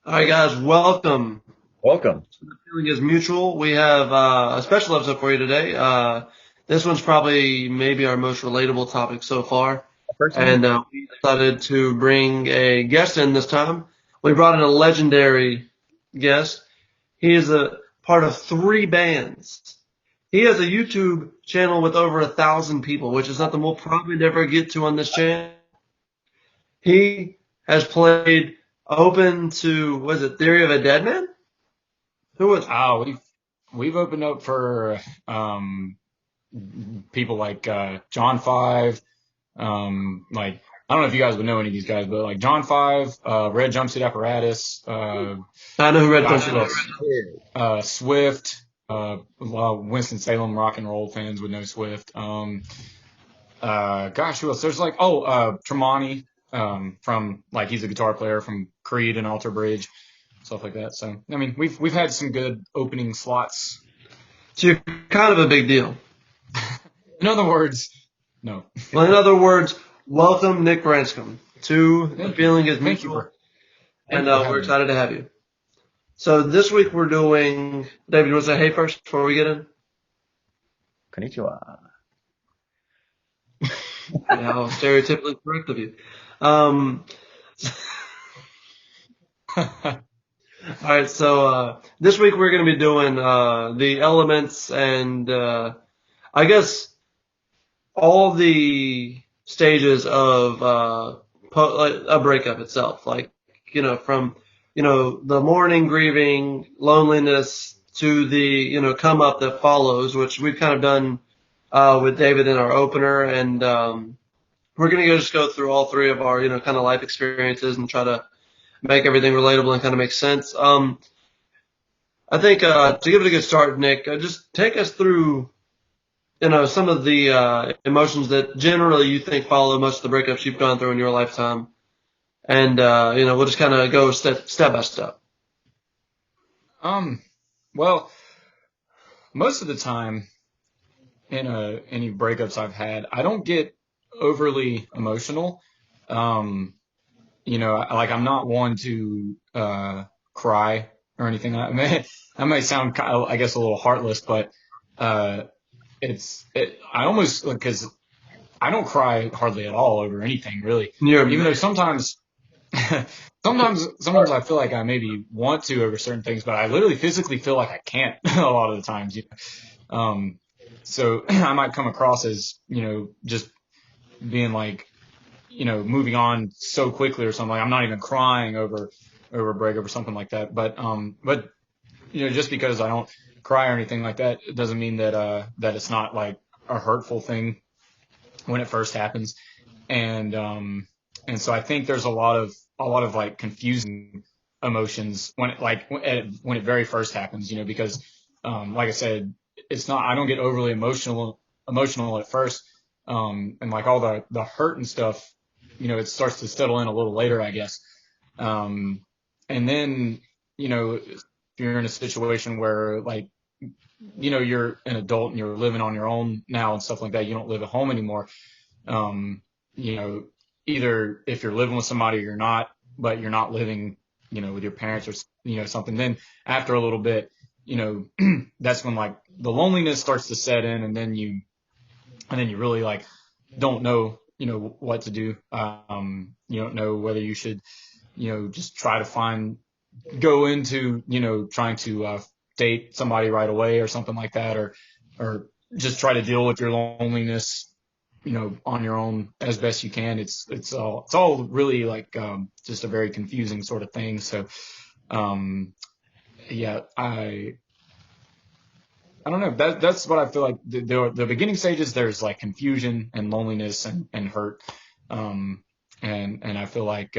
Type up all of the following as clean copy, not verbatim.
All right, guys, welcome. Welcome. The feeling is mutual. We have a special episode for you today. This one's probably maybe our most relatable topic so far, Personally, and we decided to bring a guest in this time. We brought in a legendary guest. He is a part of three bands. He has a YouTube channel with over 1,000 people, which is something we'll probably never get to on this channel. He has played open to, was it Theory of a Dead Man? Who was? We've opened up for um people like John Five, like I don't know if you guys would know any of these guys, but like John Five, Red Jumpsuit Apparatus, I know who Red gosh, Jumpsuit who is. else? Swift, well, Winston-Salem rock and roll fans would know Swift. Gosh, who else? There's like Tremonti, from like he's a guitar player from Creed and Alter Bridge, stuff like that. So I mean, we've had some good opening slots. So you're kind of a big deal. In other words, no. Well, in other words, welcome Nick Branscome to The Thank you. Feeling is Thank you Mutual, for and thank you for we're having me. excited to have you. So this week we're doing, David, you want to say hey first before we get in? konnichiwa. How stereotypically correct of you. Um, all right, so this week we're going to be doing the elements and I guess all the stages of like a breakup itself, like from the mourning, grieving, loneliness to the come up that follows, which we've kind of done with David in our opener, and we're gonna just go through all three of our kind of life experiences and try to make everything relatable and kind of make sense. I think to give it a good start, Nick, just take us through some of the emotions that generally you think follow most of the breakups you've gone through in your lifetime, and we'll just kind of go step by step. Um, well, most of the time in any breakups I've had, I don't get overly emotional. Um, like I'm not one to cry or anything. I may sound kind of, I guess, a little heartless, but uh, I almost because I don't cry hardly at all over anything really. You're Even though amazing. sometimes sometimes I feel like I maybe want to over certain things, but I literally physically feel like I can't a lot of the times. Um, so I might come across as, just being like, moving on so quickly or something. Like I'm not even crying over a breakup or something like that. But just because I don't cry or anything like that, it doesn't mean that it's not like a hurtful thing when it first happens. And and so I think there's a lot of like confusing emotions when it very first happens, because like I said, it's not I don't get overly emotional at first, and like all the hurt and stuff, it starts to settle in a little later, I guess. Um, and then if you're in a situation where like you're an adult and you're living on your own now and stuff like that, you don't live at home anymore. um, you know, Either if you're living with somebody or you're not, but you're not living, with your parents or, something, then after a little bit, that's when like the loneliness starts to set in, and then you really like don't know, what to do. You don't know whether you should, just try to go into, trying to, date somebody right away or something like that, or just try to deal with your loneliness, on your own as best you can. It's all really like, just a very confusing sort of thing. So, um, yeah, I don't know. That's what I feel like. The beginning stages, there's like confusion and loneliness and hurt. Um, and I feel like,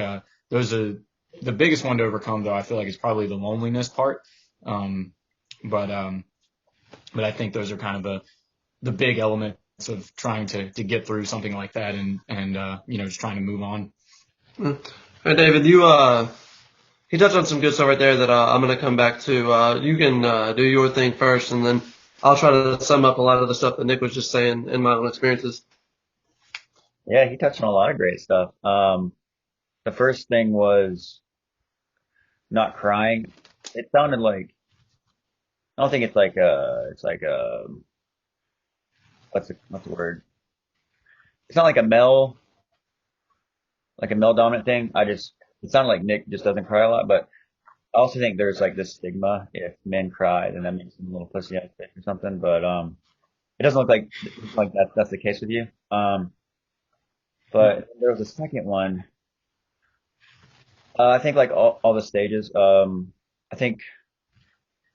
those are the biggest one to overcome, though. I feel like it's probably the loneliness part. Um, but, um, but I think those are kind of the big elements of trying to get through something like that, and just trying to move on. All right, David, you touched on some good stuff right there that I'm going to come back to. You can do your thing first, and then I'll try to sum up a lot of the stuff that Nick was just saying in my own experiences. Yeah, he touched on a lot of great stuff. The first thing was not crying. It sounded like, I don't think it's like what's the word? It's not like a male dominant thing. It sounded like Nick just doesn't cry a lot, but I also think there's like this stigma if men cry, then that makes them a little pussy ass bitch or something. But it doesn't look like that's the case with you. But there was a second one. I think like all the stages. I think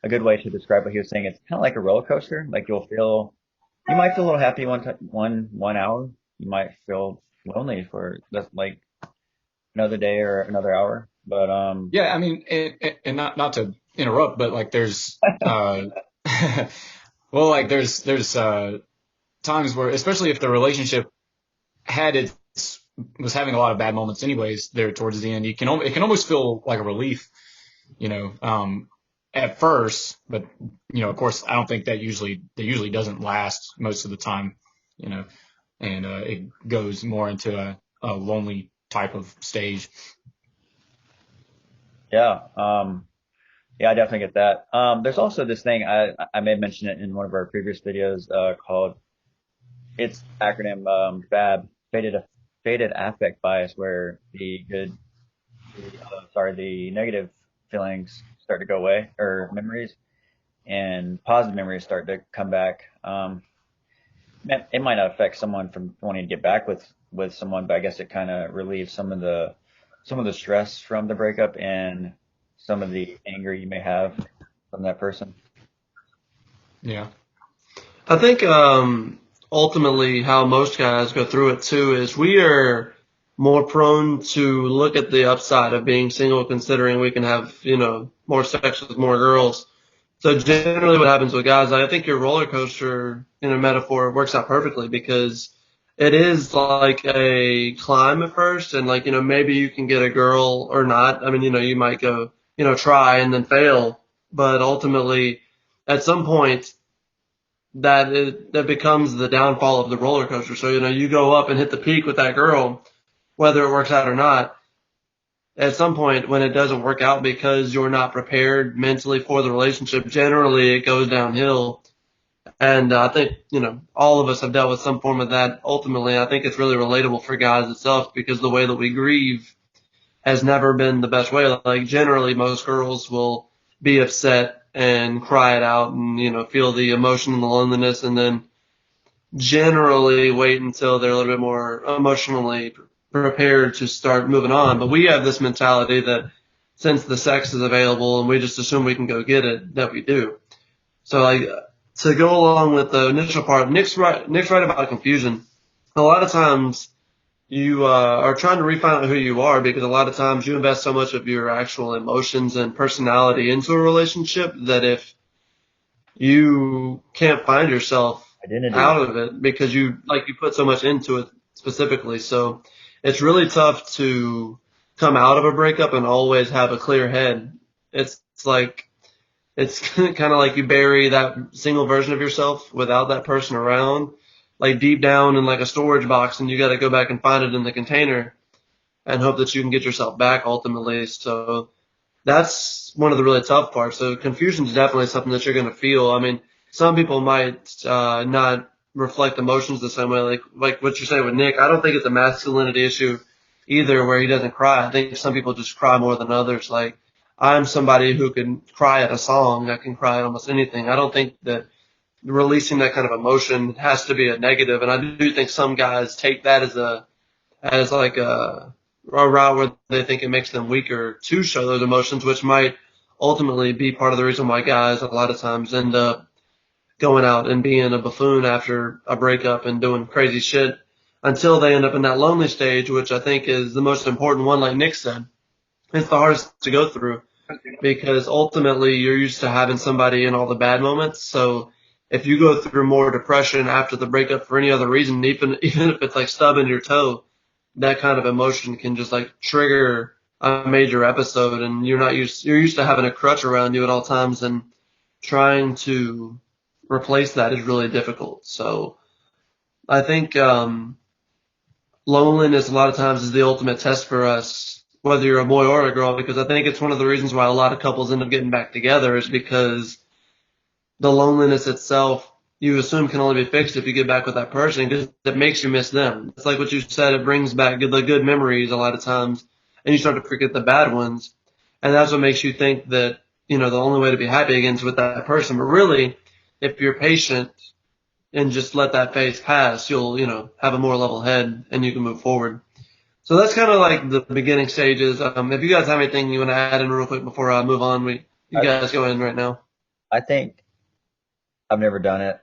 a good way to describe what he was saying, it's kind of like a roller coaster. Like you might feel a little happy one hour. You might feel lonely for just like another day or another hour. But Yeah, I mean, and not to interrupt, but like there's well, like there's times where, especially if the relationship had its was having a lot of bad moments anyways there towards the end, it can almost feel like a relief, you know, at first, but of course, I don't think that usually doesn't last most of the time, you know, and it goes more into a lonely type of stage. yeah, yeah, I definitely get that. There's also this thing I may have mentioned it in one of our previous videos called it's acronym FAB, faded affect bias, where the negative feelings start to go away, or memories, and positive memories start to come back. It might not affect someone from wanting to get back with someone, but I guess it kind of relieves some of the stress from the breakup and some of the anger you may have from that person. Yeah. I think ultimately how most guys go through it too is we are more prone to look at the upside of being single, considering we can have more sex with more girls. So generally, what happens with guys, I think your roller coaster in a metaphor works out perfectly because it is like a climb at first, and like maybe you can get a girl or not. I mean, you might go try and then fail, but ultimately, at some point that becomes the downfall of the roller coaster. So, you go up and hit the peak with that girl, whether it works out or not. At some point, when it doesn't work out because you're not prepared mentally for the relationship, generally it goes downhill. And I think, all of us have dealt with some form of that. Ultimately, I think it's really relatable for guys itself because the way that we grieve has never been the best way. Like generally, most girls will be upset and cry it out and, feel the emotion and the loneliness and then generally wait until they're a little bit more emotionally prepared to start moving on. But we have this mentality that since the sex is available and we just assume we can go get it, that we do. So like to go along with the initial part, Nick's right about confusion. A lot of times you are trying to refine who you are because a lot of times you invest so much of your actual emotions and personality into a relationship that if you can't find yourself Identity. out of it because you put so much into it specifically. So it's really tough to come out of a breakup and always have a clear head. It's like it's kind of like you bury that single version of yourself without that person around, like deep down in like a storage box, and you got to go back and find it in the container and hope that you can get yourself back ultimately. So that's one of the really tough parts. So confusion is definitely something that you're going to feel. I mean, some people might not reflect emotions the same way, like what you're saying with Nick. I don't think it's a masculinity issue either, where he doesn't cry. I think some people just cry more than others. Like I'm somebody who can cry at a song. I can cry at almost anything. I don't think that releasing that kind of emotion has to be a negative, and I do think some guys take that as like a route where they think it makes them weaker to show those emotions, which might ultimately be part of the reason why guys a lot of times end up going out and being a buffoon after a breakup and doing crazy shit until they end up in that lonely stage, which I think is the most important one, like Nick said. It's the hardest to go through because ultimately you're used to having somebody in all the bad moments. So if you go through more depression after the breakup for any other reason, even if it's like stubbing your toe, that kind of emotion can just like trigger a major episode, and you're used to having a crutch around you at all times, and trying to replace that is really difficult. So I think loneliness a lot of times is the ultimate test for us whether you're a boy or a girl, because I think it's one of the reasons why a lot of couples end up getting back together is because the loneliness itself, you assume can only be fixed if you get back with that person because it makes you miss them. It's like what you said, it brings back the good memories a lot of times, and you start to forget the bad ones. And that's what makes you think that, the only way to be happy again is with that person. But really, if you're patient and just let that phase pass, you'll, have a more level head and you can move forward. So that's kind of like the beginning stages. If you guys have anything you want to add in real quick before I move on, you I, guys go in right now. I think I've never done it,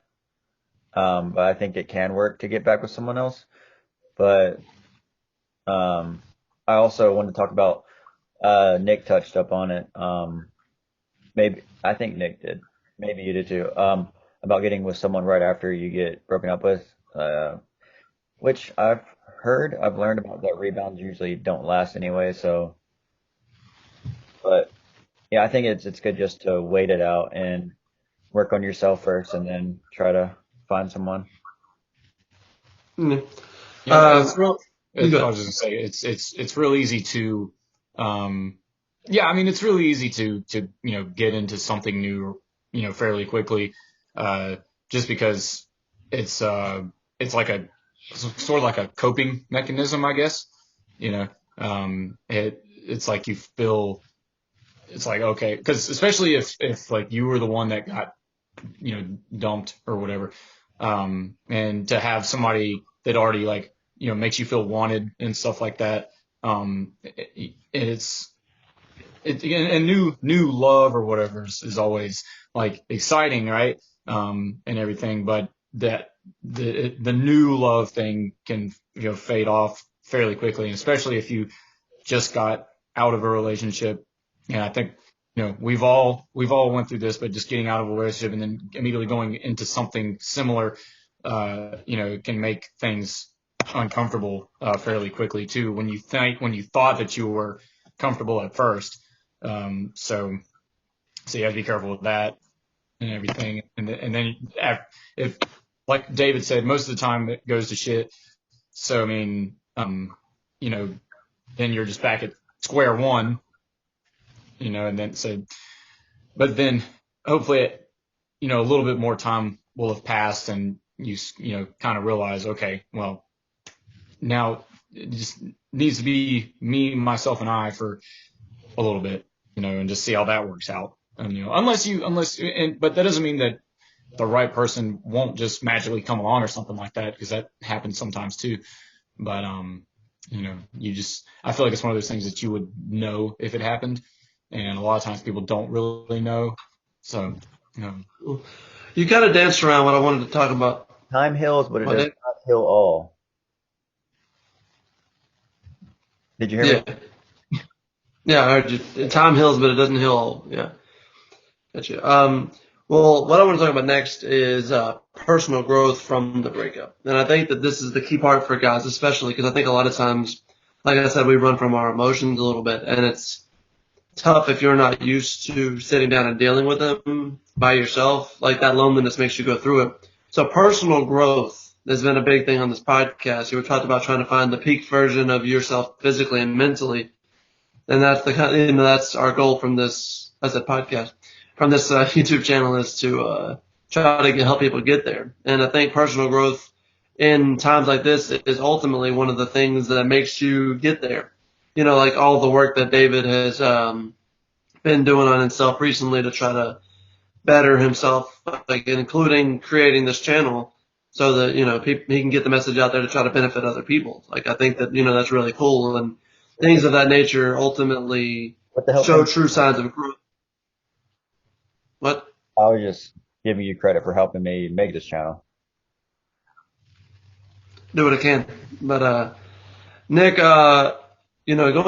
but I think it can work to get back with someone else. But I also want to talk about Nick touched up on it. Maybe I think Nick did. Maybe you did too. About getting with someone right after you get broken up with, which I've learned about that rebounds usually don't last anyway. So, but yeah, I think it's good just to wait it out and work on yourself first, and then try to find someone. Mm. Yeah, it's real. You I go. was just gonna say it's real easy to, yeah, I mean it's really easy to get into something new fairly quickly, uh, just because it's it's like a sort of like a coping mechanism, I guess. You know, it's like you feel it's like okay, because especially if like you were the one that got dumped or whatever, and to have somebody that already like makes you feel wanted and stuff like that, it's and new love or whatever is always like exciting, right? And everything, but that the new love thing can fade off fairly quickly, and especially if you just got out of a relationship. And I think we've all went through this, but just getting out of a relationship and then immediately going into something similar, can make things uncomfortable fairly quickly too. When you thought that you were comfortable at first, so you have to be careful with that and everything. And then if like David said, most of the time it goes to shit. So I mean, you know, then you're just back at square one, and then so, but then hopefully, a little bit more time will have passed and you kind of realize, okay, well, now it just needs to be me, myself, and I for a little bit, and just see how that works out. And, but that doesn't mean that the right person won't just magically come along or something like that, because that happens sometimes too. But, I feel like it's one of those things that you would know if it happened. And a lot of times people don't really know. So, You kind of danced around what I wanted to talk about. Time heals, but it What, does Nick? not heal all. Did you hear me? Yeah. Yeah, I heard you. Time heals, but it doesn't heal all. Yeah. Gotcha. Well, what I want to talk about next is personal growth from the breakup. And I think that this is the key part for guys, especially because I think a lot of times, like I said, we run from our emotions a little bit. And it's tough if you're not used to sitting down and dealing with them by yourself. Like that loneliness makes you go through it. So personal growth has been a big thing on this podcast. You were talked about trying to find the peak version of yourself physically and mentally. And that's that's our goal from this, as a podcast, from this YouTube channel is to try to help people get there. And I think personal growth in times like this is ultimately one of the things that makes you get there. Like all the work that David has been doing on himself recently to try to better himself, like including creating this channel so that he can get the message out there to try to benefit other people. Like I think that that's really cool, and things of that nature ultimately What the hell? show true signs of growth. What? I was just giving you credit for helping me make this channel. Do what I can. But Nick, going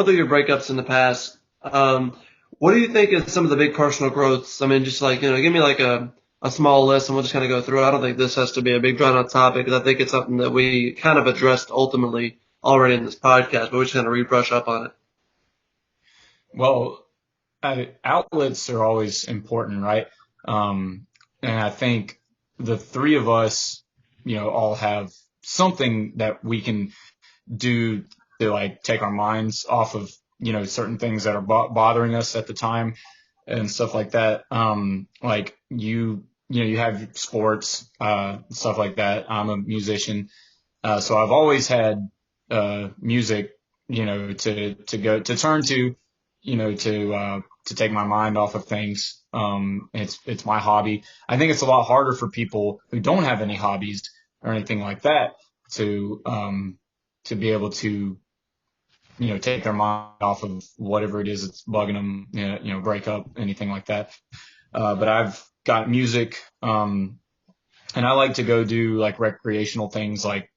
through your breakups in the past, what do you think is some of the big personal growths? I mean, just like, give me like a small list and we'll just kind of go through it. I don't think this has to be a big drawn out topic because I think it's something that we kind of addressed ultimately already in this podcast, but we just kind of rebrush up on it. well, outlets are always important, right? And I think the three of us, all have something that we can do to like take our minds off of certain things that are bothering us at the time and stuff like that. Like you have sports, stuff like that. I'm a musician. So I've always had, music, to turn to, to take my mind off of things. It's my hobby. I think it's a lot harder for people who don't have any hobbies or anything like that to be able to, take their mind off of whatever it is that's bugging them, break up, anything like that. But I've got music, and I like to go do like recreational things like,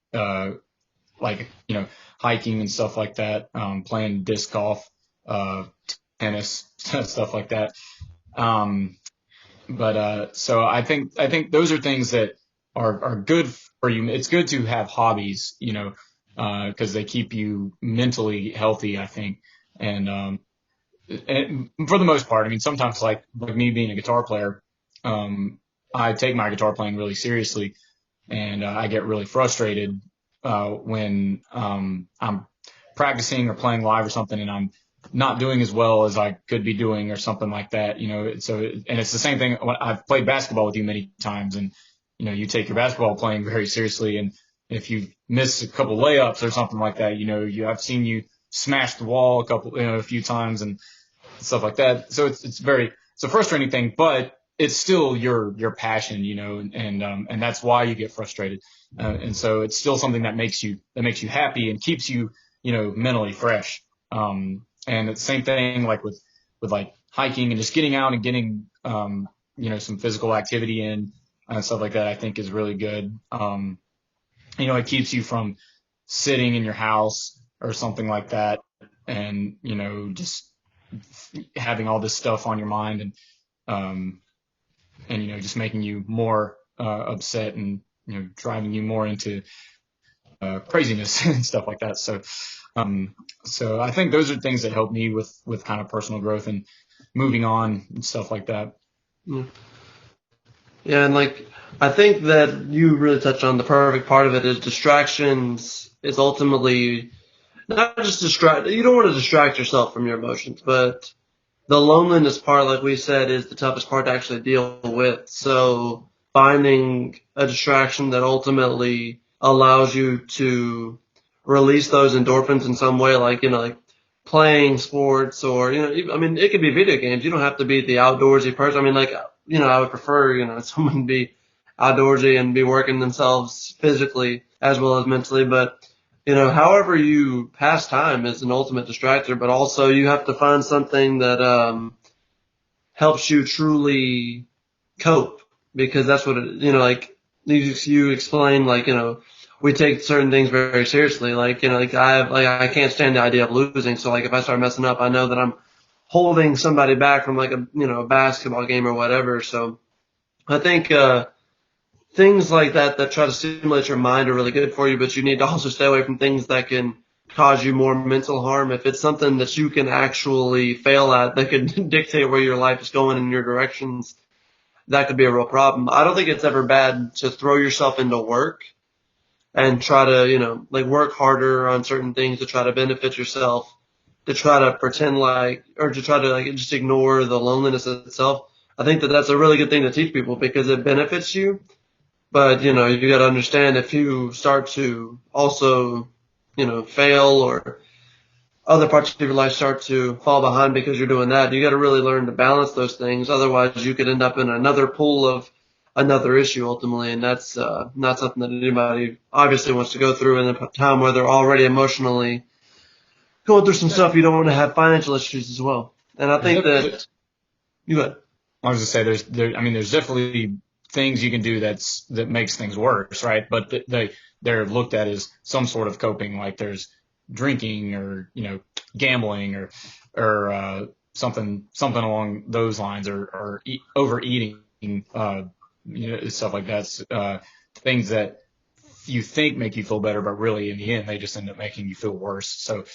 hiking and stuff like that, playing disc golf, uh, tennis, stuff like that. Um, so I think those are things that are good for you. It's good to have hobbies, because they keep you mentally healthy, I think. And, and for the most part, I mean, sometimes like me being a guitar player, I take my guitar playing really seriously, and I get really frustrated when I'm practicing or playing live or something, and I'm not doing as well as I could be doing or something like that. And it's the same thing. I've played basketball with you many times, and you take your basketball playing very seriously, and if you miss a couple layups or something like that, I've seen you smash the wall a few times and stuff like that. So it's a frustrating thing, but it's still your passion, and that's why you get frustrated. And so it's still something that makes you happy and keeps you, mentally fresh. And it's the same thing like with like hiking and just getting out and getting, some physical activity in and stuff like that, I think is really good. It keeps you from sitting in your house or something like that and, just having all this stuff on your mind um, and just making you more upset and driving you more into craziness and stuff like that. So I think those are things that help me with kind of personal growth and moving on and stuff like that. Yeah. Yeah, and like I think that you really touched on the perfect part of it is distractions is ultimately not just distract. You don't want to distract yourself from your emotions, but the loneliness part, like we said, is the toughest part to actually deal with. So finding a distraction that ultimately allows you to release those endorphins in some way, like playing sports or, I mean, it could be video games. You don't have to be the outdoorsy person. I mean, like, I would prefer, someone be outdoorsy and be working themselves physically as well as mentally, but however you pass time is an ultimate distractor, but also you have to find something that helps you truly cope because that's what like you explain, like, we take certain things very seriously. Like, like I can't stand the idea of losing. So like if I start messing up, I know that I'm holding somebody back from like a basketball game or whatever. So I think, things like that try to stimulate your mind are really good for you, but you need to also stay away from things that can cause you more mental harm. If it's something that you can actually fail at that could dictate where your life is going in your directions, that could be a real problem. I don't think it's ever bad to throw yourself into work and try to, like work harder on certain things to try to benefit yourself, to try to pretend like, or to try to like just ignore the loneliness itself. I think that that's a really good thing to teach people because it benefits you. But, you got to understand if you start to also, fail or other parts of your life start to fall behind because you're doing that, you got to really learn to balance those things. Otherwise, you could end up in another pool of another issue ultimately. And that's not something that anybody obviously wants to go through in a time where they're already emotionally going through some stuff. You don't want to have financial issues as well. And I think that you got. I was just say there's definitely things you can do that makes things worse, right? But they're looked at as some sort of coping, like there's drinking or gambling or something along those lines or overeating, stuff like that. Things that you think make you feel better, but really in the end they just end up making you feel worse. So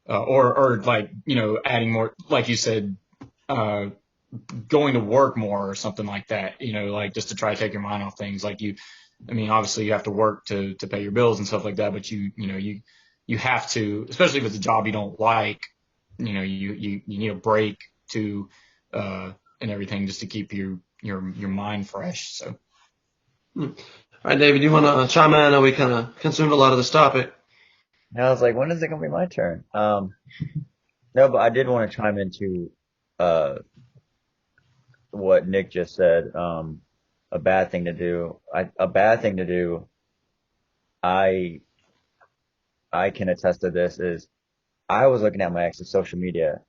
or like adding more, like you said, going to work more or something like that, like just to try to take your mind off things. Obviously you have to work to pay your bills and stuff like that, but you have to, especially if it's a job you don't like, you need a break to, and everything just to keep your mind fresh. So. All right, David, you want to chime in? I know we kind of consumed a lot of this topic. And I was like, when is it gonna be my turn? No, but I did want to chime into uh what Nick just said. A bad thing to do. A bad thing to do. I I can attest to this. Is I was looking at my ex's social media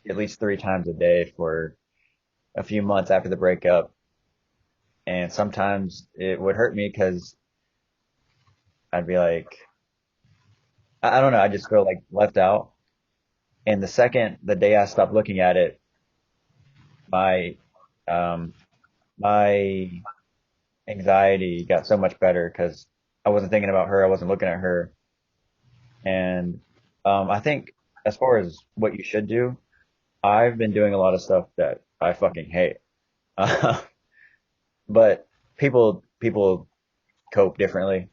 at least 3 times a day for a few months after the breakup, and sometimes it would hurt me because I'd be like, I don't know, I just feel like left out. And the day I stopped looking at it, my um my anxiety got so much better because I wasn't thinking about her, I wasn't looking at her, and I think as far as what you should do, I've been doing a lot of stuff that I fucking hate. But people cope differently.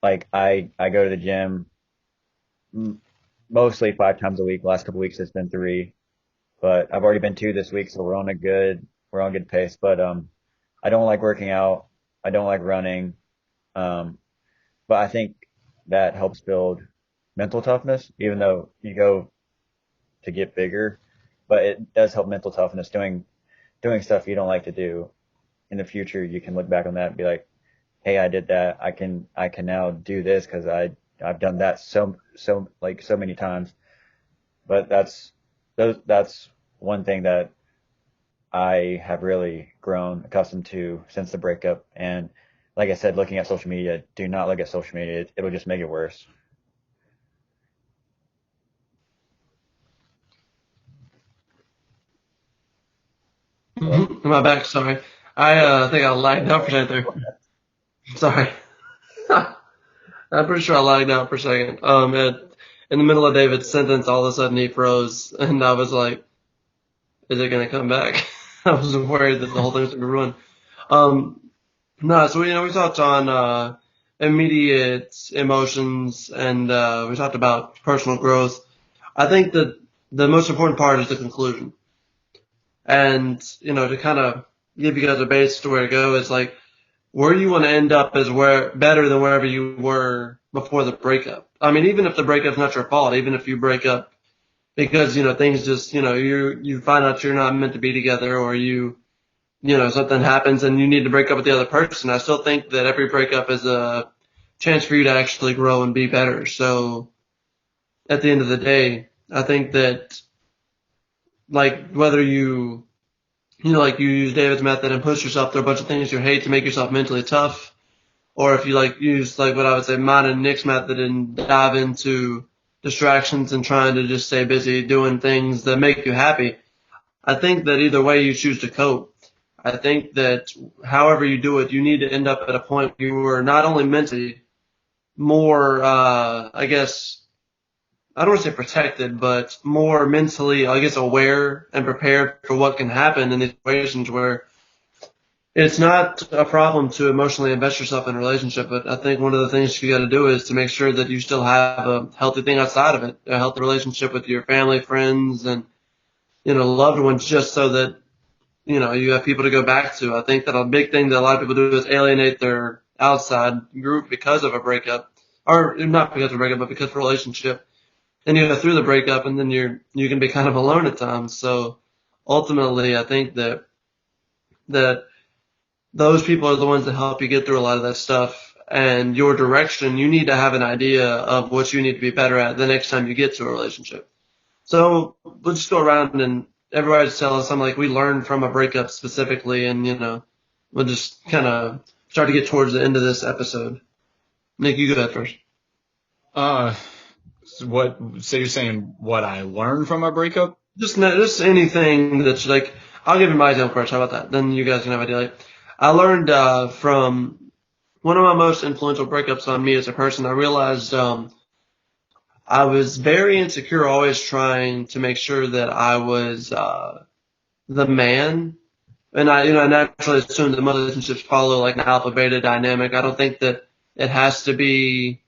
Like I go to the gym mostly 5 times a week. Last couple weeks it's been 3, but I've already been 2 this week, so we're on good pace. But I don't like working out. I don't like running. Um, but I think that helps build mental toughness, even though you go to get bigger. But it does help mental toughness doing stuff you don't like to do. In the future, you can look back on that and be like, hey, I did that. I can now do this because I've done that so many times. But that's one thing that I have really grown accustomed to since the breakup. And like I said, looking at social media, do not look at social media. It'll just make it worse. Hello? Am I back? Sorry. I think I lagged out for a second there. Sorry. I'm pretty sure I lagged out for a second. In the middle of David's sentence, all of a sudden he froze, and I was like, "Is it gonna come back?" I was worried that the whole thing's gonna be ruined. Um, no, so we talked on immediate emotions, and we talked about personal growth. I think that the most important part is the conclusion, and to kind of give you guys a base to where to go is like where you want to end up is where better than wherever you were before the breakup. I mean, even if the breakup's not your fault, even if you break up because things just you find out you're not meant to be together, or something happens and you need to break up with the other person. I still think that every breakup is a chance for you to actually grow and be better. So at the end of the day, I think that like whether like you use David's method and push yourself through a bunch of things you hate to make yourself mentally tough, or if you like use like what I would say mine and Nick's method and dive into distractions and trying to just stay busy doing things that make you happy. I think that either way you choose to cope, I think that however you do it, you need to end up at a point where you are not only mentally more, I guess, I don't want to say protected, but more mentally, I guess, aware and prepared for what can happen in these situations where it's not a problem to emotionally invest yourself in a relationship. But I think one of the things you got to do is to make sure that you still have a healthy thing outside of it, a healthy relationship with your family, friends, and, loved ones, just so that you have people to go back to. I think that a big thing that a lot of people do is alienate their outside group because of a breakup, or not because of a breakup, but because of a relationship. And you go through the breakup, and then you can be kind of alone at times. So ultimately, I think that those people are the ones that help you get through a lot of that stuff. And your direction, you need to have an idea of what you need to be better at the next time you get to a relationship. So we'll just go around and everybody just tell us something like we learned from a breakup specifically, and we'll just kind of start to get towards the end of this episode. Nick, you go ahead first. So you're saying what I learned from my breakup? Just anything that's like, I'll give you my example first. How about that? Then you guys can have an idea. Like, I learned from one of my most influential breakups on me as a person. I realized I was very insecure, always trying to make sure that I was the man. And I naturally assume that most relationships follow like an alpha beta dynamic. I don't think that it has to be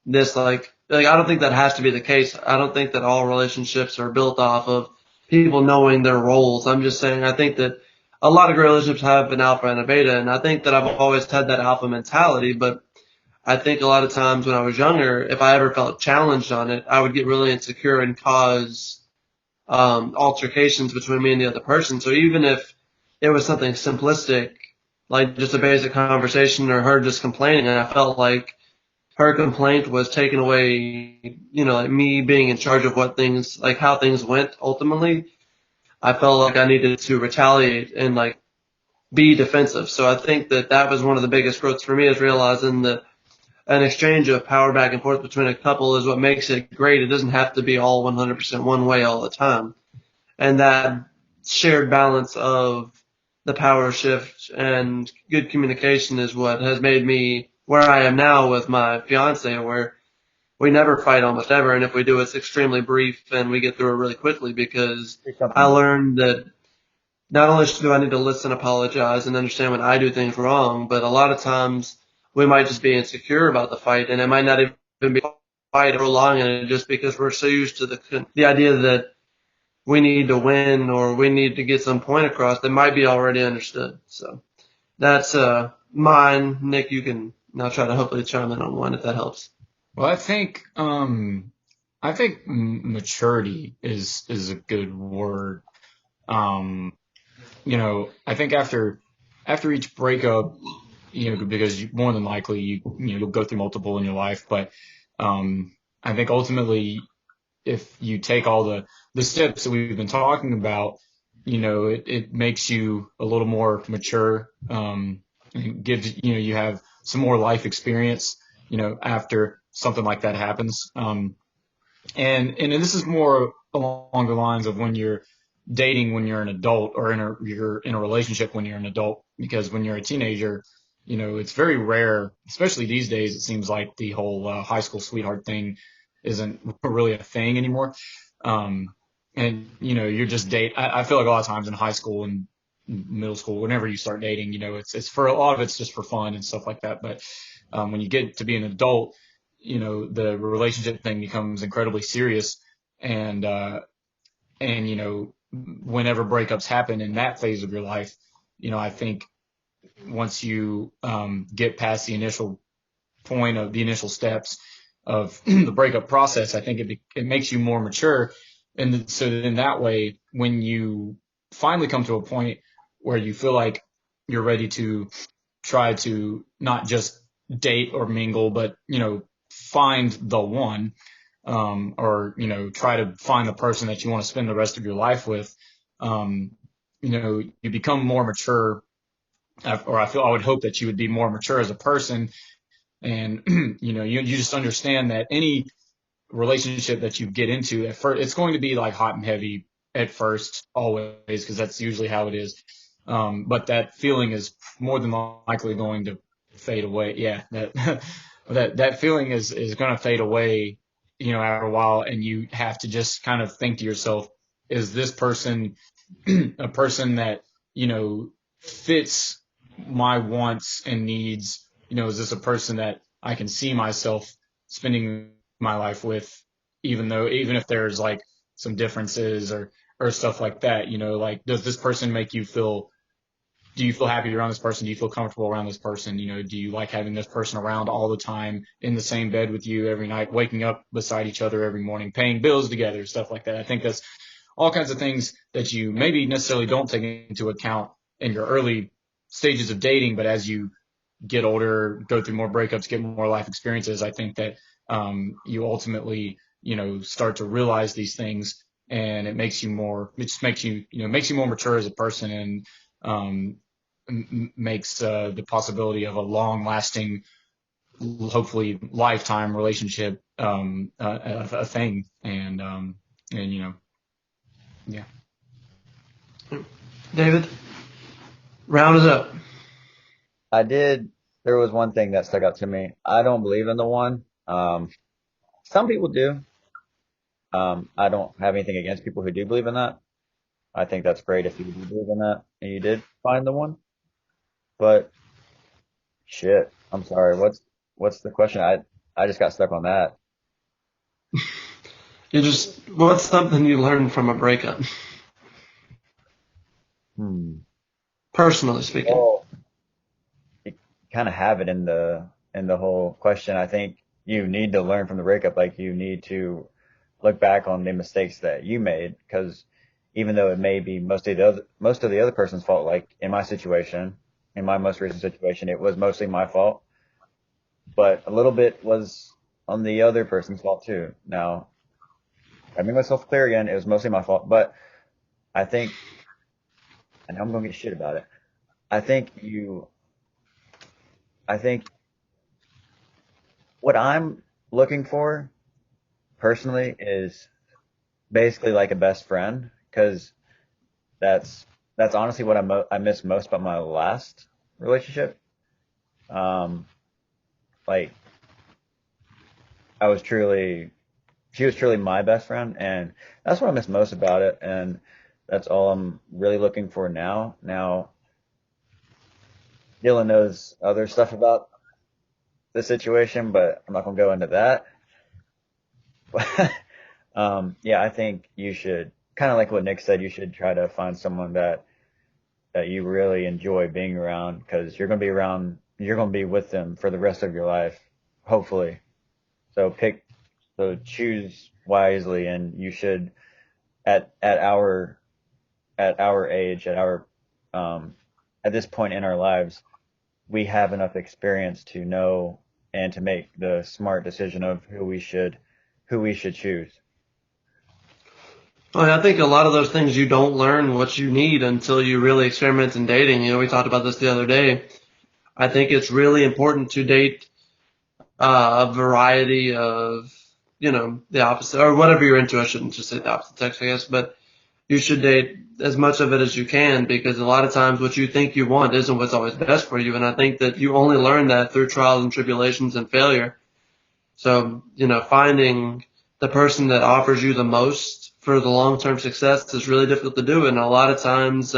this like like, I don't think that has to be the case. I don't think that all relationships are built off of people knowing their roles. I'm just saying I think that a lot of relationships have an alpha and a beta, and I think that I've always had that alpha mentality, but I think a lot of times when I was younger, if I ever felt challenged on it, I would get really insecure and cause altercations between me and the other person. So even if it was something simplistic, like just a basic conversation or her just complaining, and I felt like her complaint was taking away, like me being in charge of what things, like how things went ultimately, I felt like I needed to retaliate and like be defensive. So I think that that was one of the biggest growths for me, is realizing that an exchange of power back and forth between a couple is what makes it great. It doesn't have to be all 100% one way all the time. And that shared balance of the power shift and good communication is what has made me where I am now with my fiance, where we never fight almost ever. And if we do, it's extremely brief and we get through it really quickly, because Say I something. learned that not only do I need to listen, apologize, and understand when I do things wrong, but a lot of times we might just be insecure about the fight, and it might not even be a fight or long in it, just because we're so used to the idea that we need to win or we need to get some point across that might be already understood. So that's mine. Nick, you can now try to hopefully chime in on one if that helps. Well, I think maturity is a good word. Um, I think after each breakup, because more than likely you'll go through multiple in your life, but I think ultimately, if you take all the steps that we've been talking about, it makes you a little more mature. It gives, you have some more life experience, after something like that happens. And this is more along the lines of when you're dating when you're an adult, or you're in a relationship when you're an adult, because when you're a teenager, it's very rare, especially these days. It seems like the whole high school sweetheart thing isn't really a thing anymore. Um, and you're just I feel like a lot of times in high school and middle school, whenever you start dating, it's for a lot of it's just for fun and stuff like that. But when you get to be an adult, the relationship thing becomes incredibly serious. And whenever breakups happen in that phase of your life, I think once you get past the initial point of the initial steps of the breakup process, I think it makes you more mature. And so in that way, when you finally come to a point where you feel like you're ready to try to not just date or mingle, but find the one, or try to find the person that you want to spend the rest of your life with. Um, you become more mature, or I would hope that you would be more mature as a person, and you just understand that any relationship that you get into at first, it's going to be like hot and heavy at first, always, because that's usually how it is. But that feeling is more than likely going to fade away. Yeah, that that feeling is going to fade away, after a while, and you have to just kind of think to yourself, is this person a person that fits my wants and needs? Is this a person that I can see myself spending my life with, even if there's like some differences or stuff like that? Like, does this person make you feel? Do you feel happy around this person? Do you feel comfortable around this person? Do you like having this person around all the time, in the same bed with you every night, waking up beside each other every morning, paying bills together, stuff like that? I think that's all kinds of things that you maybe necessarily don't take into account in your early stages of dating, but as you get older, go through more breakups, get more life experiences, I think that you ultimately, start to realize these things, and it just makes you more mature as a person, and um, makes the possibility of a long lasting, hopefully lifetime relationship a thing. And yeah. David, round it up. I did. There was one thing that stuck out to me. I don't believe in the one. Some people do. I don't have anything against people who do believe in that. I think that's great if you do believe in that and you did find the one. But shit, I'm sorry. What's the question? I just got stuck on that. What's something you learned from a breakup, Hmm. personally speaking? Well, you kind of have it in the whole question. I think you need to learn from the breakup. Like you need to look back on the mistakes that you made, because even though it may be most of the other person's fault, like in my situation, in my most recent situation, it was mostly my fault, but a little bit was on the other person's fault too. Now, I made myself clear again, it was mostly my fault, but I think, and I'm gonna get shit about it. I think you, I think what I'm looking for personally is basically like a best friend, because that's that's honestly what I miss most about my last relationship. Um, like I was truly, she was truly my best friend, and that's what I miss most about it, and that's all I'm really looking for now. Now, Dylan knows other stuff about the situation, but I'm not gonna go into that. Yeah, I think you should kind of like what Nick said. You should try to find someone that you really enjoy being around, because you're gonna be with them for the rest of your life, hopefully. So choose wisely, and you should at our age, um, at this point in our lives, we have enough experience to know and to make the smart decision of who we should choose. Well, I think a lot of those things you don't learn what you need until you really experiment in dating. We talked about this the other day. I think it's really important to date a variety of, the opposite or whatever you're into. I shouldn't just say the opposite sex, I guess, but you should date as much of it as you can, because a lot of times what you think you want isn't what's always best for you. And I think that you only learn that through trials and tribulations and failure. So, finding the person that offers you the most for the long-term success is really difficult to do. And a lot of times,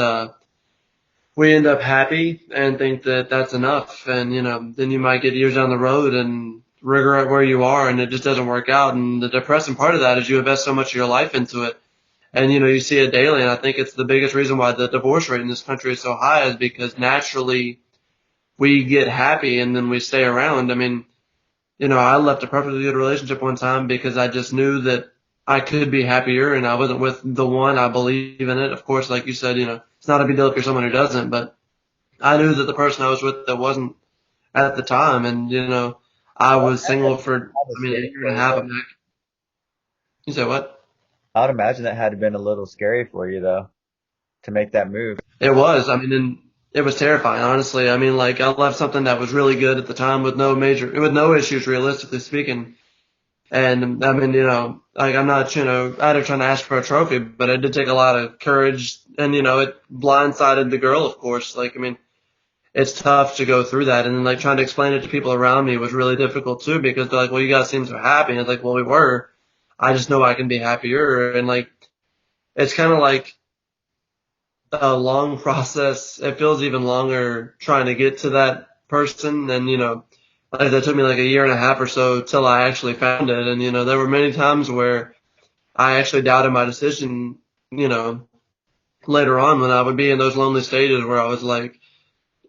we end up happy and think that that's enough. And, then you might get years down the road and regret where you are, and it just doesn't work out. And the depressing part of that is you invest so much of your life into it. And, you see it daily. And I think it's the biggest reason why the divorce rate in this country is so high, is because naturally we get happy and then we stay around. I mean, I left a perfectly good relationship one time because I just knew that I could be happier, and I wasn't with the one. I believe in it. Of course, like you said, it's not a big deal if you're someone who doesn't, but I knew that the person I was with that wasn't at the time. And, I I would was imagine single for, that was a scary year and for a you half. though. I'm like, you said what? I would imagine that had been a little scary for you though, to make that move. It was. I mean, and it was terrifying, honestly. I mean, like, I left something that was really good at the time with no issues, realistically speaking. And I mean, like, I'm not, out of trying to ask for a trophy, but it did take a lot of courage, and, it blindsided the girl, of course. Like, I mean, it's tough to go through that. And then, like, trying to explain it to people around me was really difficult too, because they're like, well, you guys seem so happy. And it's like, well, we were. I just know I can be happier. And, like, it's kind of like a long process. It feels even longer trying to get to that person. And, like, that took me like a year and a half or so till I actually found it. And, there were many times where I actually doubted my decision, you know, later on, when I would be in those lonely stages where I was like,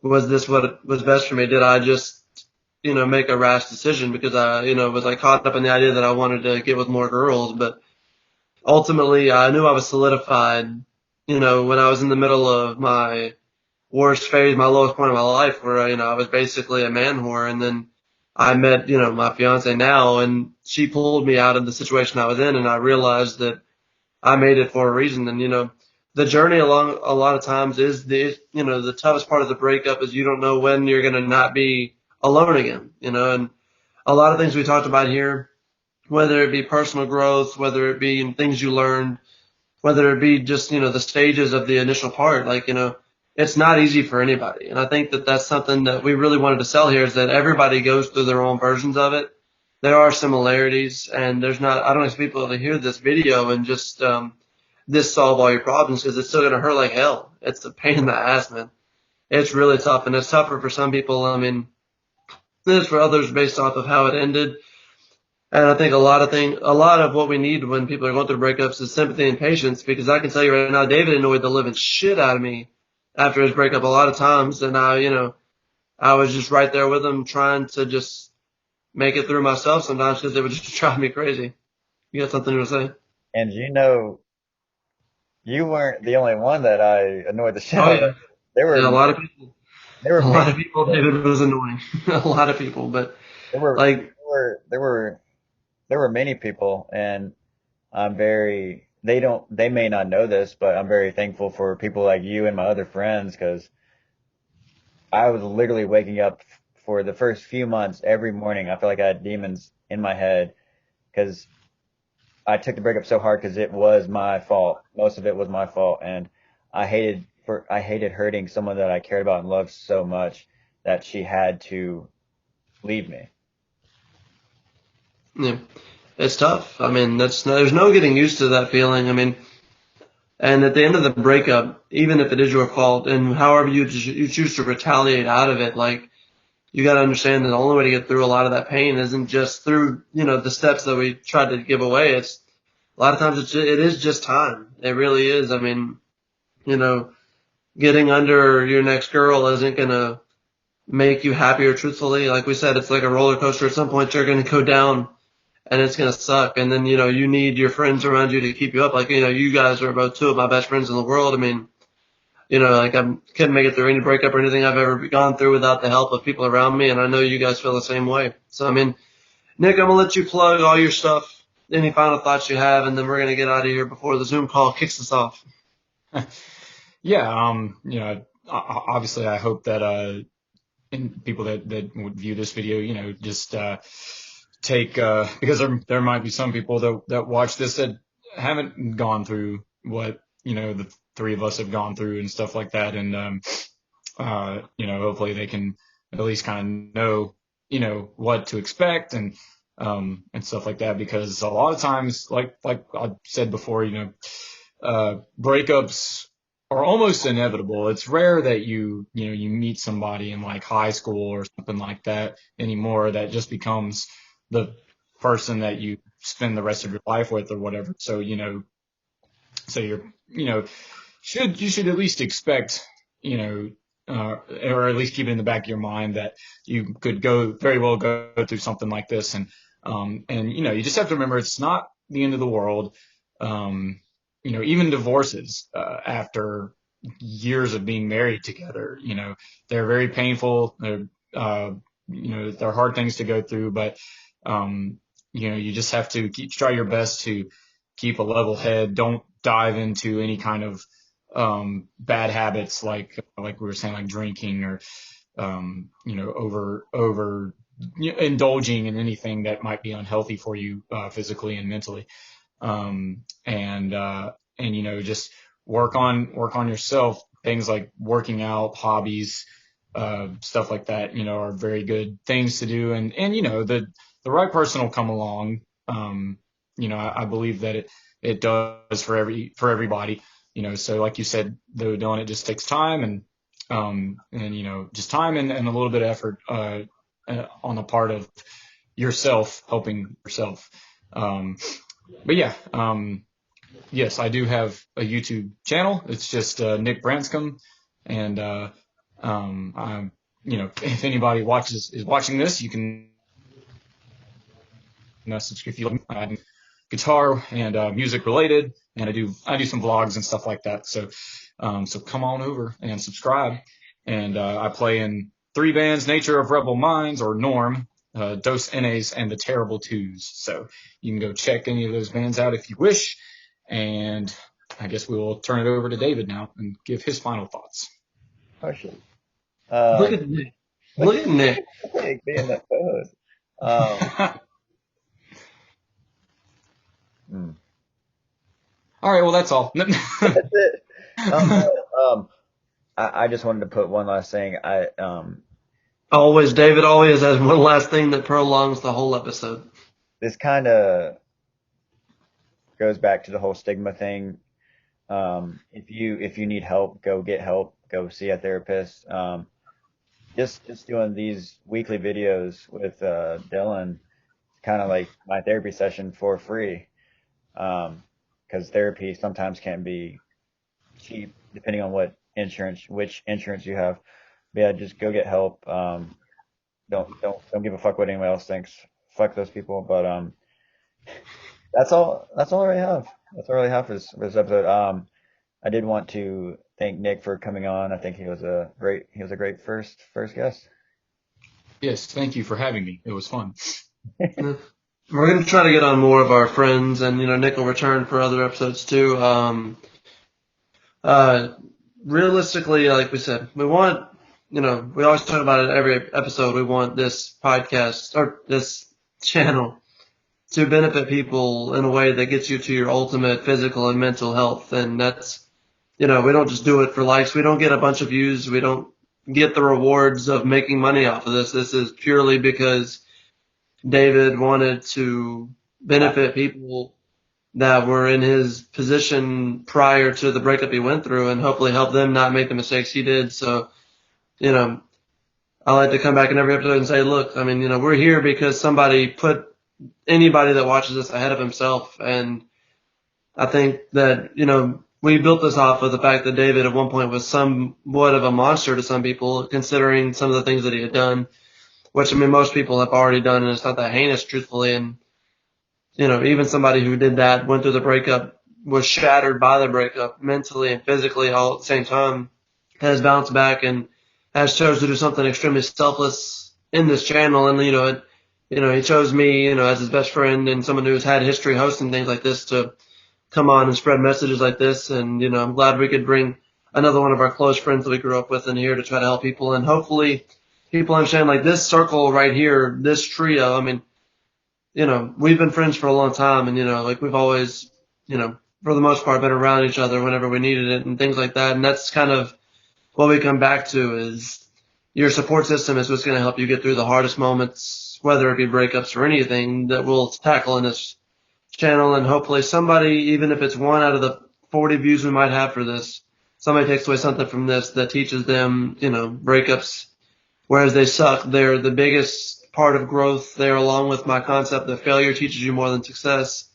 was this what was best for me? Did I just, make a rash decision because I, was like caught up in the idea that I wanted to get with more girls? But ultimately, I knew I was solidified, when I was in the middle of my worst phase, my lowest point of my life, where, I was basically a man whore. And then I met, my fiance now, and she pulled me out of the situation I was in, and I realized that I made it for a reason. And, the journey along a lot of times is the toughest part of the breakup is you don't know when you're going to not be alone again, and a lot of things we talked about here, whether it be personal growth, whether it be in things you learned, whether it be just, the stages of the initial part, like, it's not easy for anybody. And I think that that's something that we really wanted to sell here, is that everybody goes through their own versions of it. There are similarities, and I don't expect people to hear this video and just, this solve all your problems, because it's still going to hurt like hell. It's a pain in the ass, man. It's really tough, and it's tougher for some people. I mean, it's for others based off of how it ended. And I think a lot of what we need when people are going through breakups is sympathy and patience. Because I can tell you right now, David annoyed the living shit out of me after his breakup a lot of times, and I was just right there with him, trying to just make it through myself sometimes because it would just drive me crazy. You got something to say? And you weren't the only one that I annoyed the shit Oh out of. yeah, There yeah. were there were A lot many of people. people. David was annoying. A lot of people, but There were like, there were there were many people, and I'm very. They may not know this, but I'm very thankful for people like you and my other friends because I was literally waking up for the first few months every morning. I felt like I had demons in my head because I took the breakup so hard because it was my fault. Most of it was my fault, and I hated hurting someone that I cared about and loved so much that she had to leave me. yeah, it's tough. I mean, there's no getting used to that feeling. I mean, and at the end of the breakup, even if it is your fault, and however you choose to retaliate out of it, like you got to understand that the only way to get through a lot of that pain isn't just through the steps that we tried to give away. It's a lot of times it is just time. It really is. I mean, you know, getting under your next girl isn't gonna make you happier. Truthfully, like we said, it's like a roller coaster. At some point, you're gonna go down, and it's gonna suck. And then you need your friends around you to keep you up. Like you guys are about two of my best friends in the world. I mean, like I couldn't make it through any breakup or anything I've ever gone through without the help of people around me, and I know you guys feel the same way. So I mean, Nick, I'm gonna let you plug all your stuff. Any final thoughts you have, and then we're gonna get out of here before the Zoom call kicks us off. Yeah. Obviously, I hope that and people that would view this video, just take because there might be some people that watch this that haven't gone through what the three of us have gone through and stuff like that, and hopefully they can at least kind of know what to expect and stuff like that, because a lot of times, like I said before, breakups are almost inevitable. It's rare that you meet somebody in like high school or something like that anymore that just becomes the person that you spend the rest of your life with or whatever. So, so you should at least expect, you know, or at least keep it in the back of your mind that you could very well go through something like this. And you just have to remember it's not the end of the world. Um, even divorces, after years of being married together, they're very painful. They're hard things to go through, but, you just have to try your best to keep a level head. Don't dive into any kind of bad habits like we were saying, like drinking or over indulging in anything that might be unhealthy for you, physically and mentally. And just work on yourself. Things like working out, hobbies, stuff like that, are very good things to do. And the right person will come along. I believe that it does for everybody. So like you said, though, Dylan, it just takes time and just time and a little bit of effort, on the part of yourself, helping yourself. Um, but yeah, yes, I do have a YouTube channel. It's just Nick Branscome, and I'm, if anybody is watching this, you can message if you like. I'm guitar and music related, and I do some vlogs and stuff like that. So come on over and subscribe. And I play in three bands: Nature of Rebel Minds, or Norm, Dos Enes, and the Terrible Twos. So you can go check any of those bands out if you wish. And I guess we will turn it over to David now and give his final thoughts. Oh shit. Look Um, at Nick. look Look at Nick. at being that pose. Um, hmm. All right, well, that's all. That's it. I just wanted to put one last thing. Always, David always has one last thing that prolongs the whole episode. This kind of goes back to the whole stigma thing. If you need help, go get help. Go see a therapist. Just doing these weekly videos with Dylan kind of like my therapy session for free. Because therapy sometimes can be cheap depending on which insurance you have. But yeah, just go get help. Don't give a fuck what anyone else thinks. Fuck those people. But that's all I really have. That's all I really have for this episode. I did want to thank Nick for coming on. I think he was a great first guest. Yes, thank you for having me. It was fun. Yeah. We're going to try to get on more of our friends, and Nick will return for other episodes too. Uh, Realistically, like we said, we want, we always talk about it every episode. We want this podcast or this channel to benefit people in a way that gets you to your ultimate physical and mental health. And that's, we don't just do it for likes. We don't get a bunch of views. We don't get the rewards of making money off of this. This is purely because David wanted to benefit people that were in his position prior to the breakup he went through and hopefully help them not make the mistakes he did. So, you know, I like to come back in every episode and say, look, I mean, we're here because somebody put anybody that watches this ahead of himself. And I think that, we built this off of the fact that David at one point was somewhat of a monster to some people, considering some of the things that he had done, which, I mean, most people have already done, and it's not that heinous, truthfully. And, even somebody who did that, went through the breakup, was shattered by the breakup mentally and physically all at the same time, has bounced back and has chose to do something extremely selfless in this channel. And, he chose me, as his best friend and someone who's had history hosting things like this to come on and spread messages like this. And, I'm glad we could bring another one of our close friends that we grew up with in here to try to help people. And hopefully people understand, like, this circle right here, this trio, I mean, we've been friends for a long time, and, like, we've always, for the most part, been around each other whenever we needed it and things like that. And that's kind of what we come back to, is your support system is what's going to help you get through the hardest moments, whether it be breakups or anything that we'll tackle in this channel. And hopefully somebody, even if it's one out of the 40 views we might have for this, somebody takes away something from this that teaches them, breakups, whereas they suck, they're the biggest part of growth there, along with my concept that failure teaches you more than success.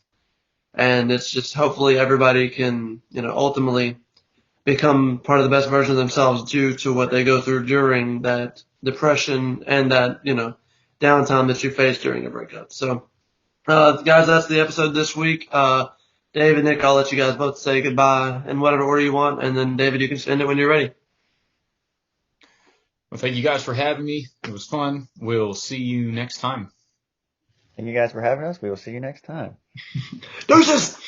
And it's just, hopefully everybody can, ultimately become part of the best version of themselves due to what they go through during that depression and that, downtime that you face during a breakup. So, guys, that's the episode this week. Dave and Nick, I'll let you guys both say goodbye in whatever order you want. And then, David, you can end it when you're ready. Well, thank you guys for having me. It was fun. We'll see you next time. Thank you guys for having us. We will see you next time. Deuces!